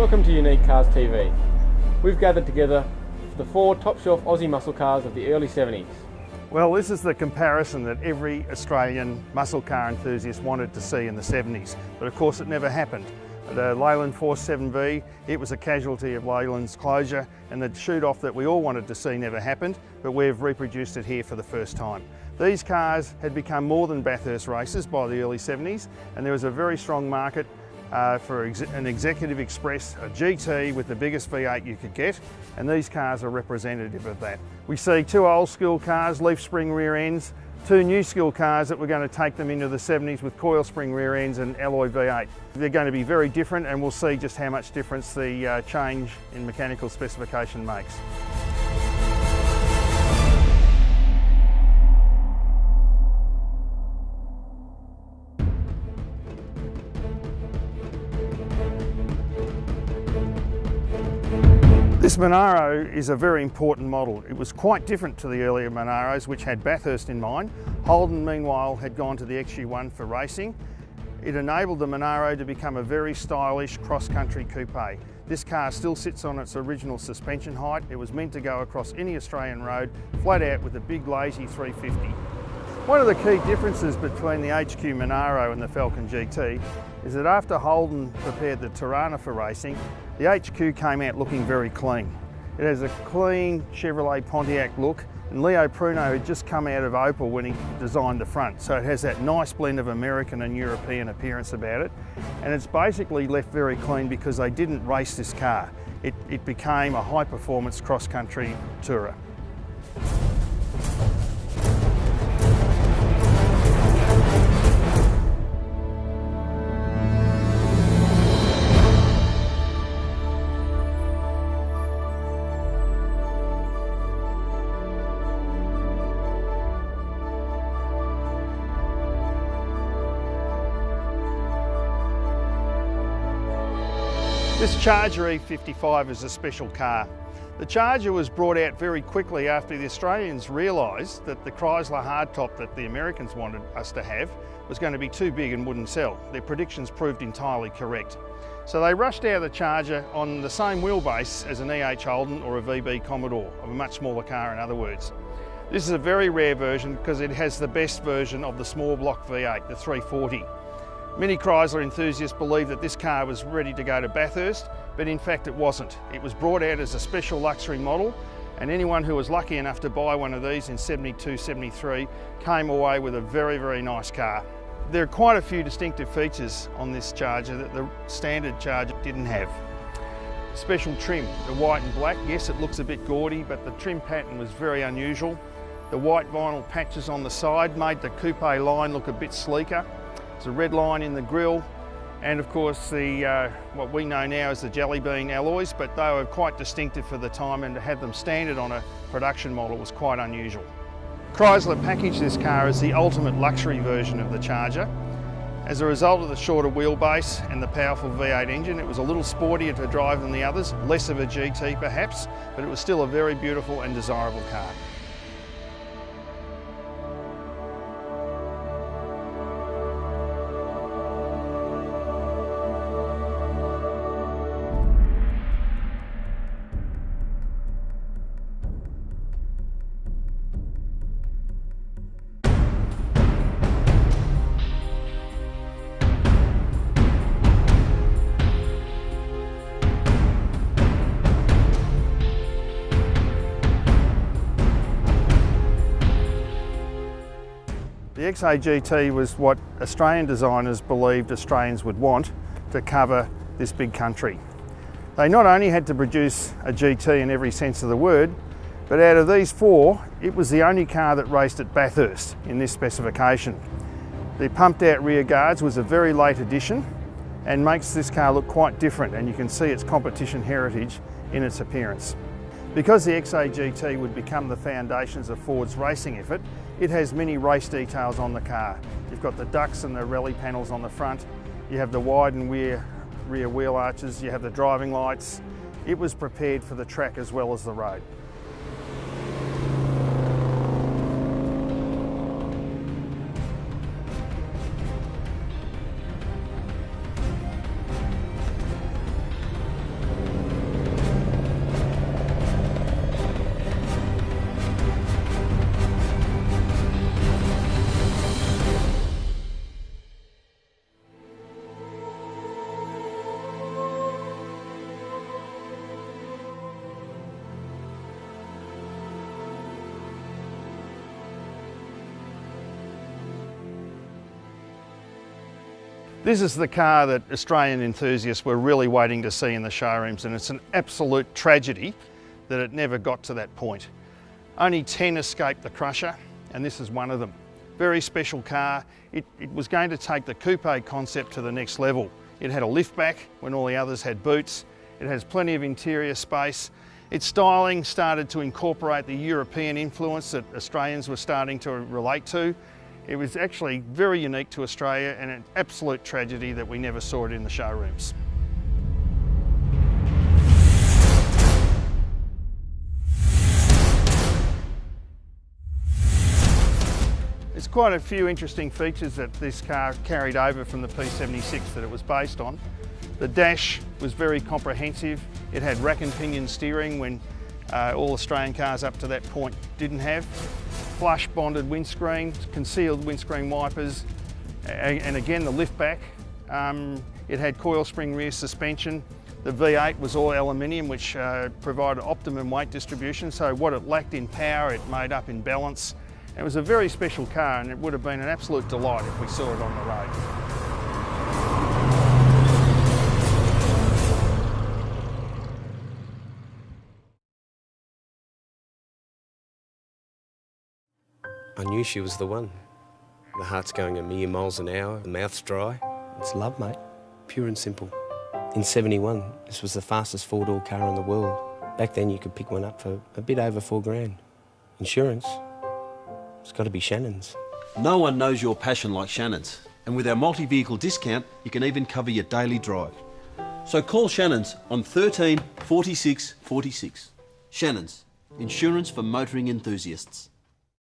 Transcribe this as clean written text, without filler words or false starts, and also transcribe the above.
Welcome to Unique Cars TV. We've gathered together the 4 top-shelf Aussie muscle cars of the early 70s. Well, this is the comparison that every Australian muscle car enthusiast wanted to see in the 70s, but of course it never happened. The Leyland Force 7V, it was a casualty of Leyland's closure, and the shoot-off that we all wanted to see never happened, but we've reproduced it here for the first time. These cars had become more than Bathurst races by the early 70s, and there was a very strong market for an Executive Express, a GT with the biggest V8 you could get, and these cars are representative of that. We see 2 old school cars, leaf spring rear ends, 2 new school cars that we're going to take them into the 70s with coil spring rear ends and alloy V8. They're going to be very different, and we'll see just how much difference the change in mechanical specification makes. This Monaro is a very important model. It was quite different to the earlier Monaros, which had Bathurst in mind. Holden, meanwhile, had gone to the XU1 for racing. It enabled the Monaro to become a very stylish cross-country coupe. This car still sits on its original suspension height. It was meant to go across any Australian road, flat out with a big lazy 350. One of the key differences between the HQ Monaro and the Falcon GT is that after Holden prepared the Tirana for racing, the HQ came out looking very clean. It has a clean Chevrolet Pontiac look, and Leo Pruno had just come out of Opel when he designed the front, so it has that nice blend of American and European appearance about it, and it's basically left very clean because they didn't race this car. It became a high-performance cross-country tourer. This Charger E55 is a special car. The Charger was brought out very quickly after the Australians realised that the Chrysler hardtop that the Americans wanted us to have was going to be too big and wouldn't sell. Their predictions proved entirely correct. So they rushed out the Charger on the same wheelbase as an EH Holden or a VB Commodore, of a much smaller car in other words. This is a very rare version because it has the best version of the small block V8, the 340. Many Chrysler enthusiasts believe that this car was ready to go to Bathurst, but in fact it wasn't. It was brought out as a special luxury model, and anyone who was lucky enough to buy one of these in 72, 73 came away with a very, very nice car. There are quite a few distinctive features on this Charger that the standard Charger didn't have. Special trim, the white and black. Yes, it looks a bit gaudy, but the trim pattern was very unusual. The white vinyl patches on the side made the coupe line look a bit sleeker. There's a red line in the grille, and of course the what we know now as the jelly bean alloys, but they were quite distinctive for the time, and to have them standard on a production model was quite unusual. Chrysler packaged this car as the ultimate luxury version of the Charger. As a result of the shorter wheelbase and the powerful V8 engine, it was a little sportier to drive than the others, less of a GT perhaps, but it was still a very beautiful and desirable car. The XA-GT was what Australian designers believed Australians would want to cover this big country. They not only had to produce a GT in every sense of the word, but out of these 4, it was the only car that raced at Bathurst in this specification. The pumped out rear guards was a very late addition and makes this car look quite different, and you can see its competition heritage in its appearance. Because the XA-GT would become the foundations of Ford's racing effort, it has many race details on the car. You've got the ducts and the rally panels on the front, you have the wide and rear wheel arches, you have the driving lights. It was prepared for the track as well as the road. This is the car that Australian enthusiasts were really waiting to see in the showrooms, and it's an absolute tragedy that it never got to that point. Only 10 escaped the crusher, and this is one of them. Very special car. It was going to take the coupe concept to the next level. It had a liftback when all the others had boots. It has plenty of interior space. Its styling started to incorporate the European influence that Australians were starting to relate to. It was actually very unique to Australia, and an absolute tragedy that we never saw it in the showrooms. There's quite a few interesting features that this car carried over from the P76 that it was based on. The dash was very comprehensive. It had rack and pinion steering when all Australian cars up to that point didn't have. Flush bonded windscreen, concealed windscreen wipers, and again the lift back. It had coil spring rear suspension. The V8 was all aluminium, which provided optimum weight distribution, so what it lacked in power it made up in balance. It was a very special car, and it would have been an absolute delight if we saw it on the road. I knew she was the one. The heart's going a million miles an hour, the mouth's dry. It's love, mate. Pure and simple. In '71, this was the fastest four-door car in the world. Back then you could pick one up for a bit over $4,000. Insurance, it's got to be Shannon's. No one knows your passion like Shannon's. And with our multi-vehicle discount, you can even cover your daily drive. So call Shannon's on 13 46 46. Shannon's, insurance for motoring enthusiasts.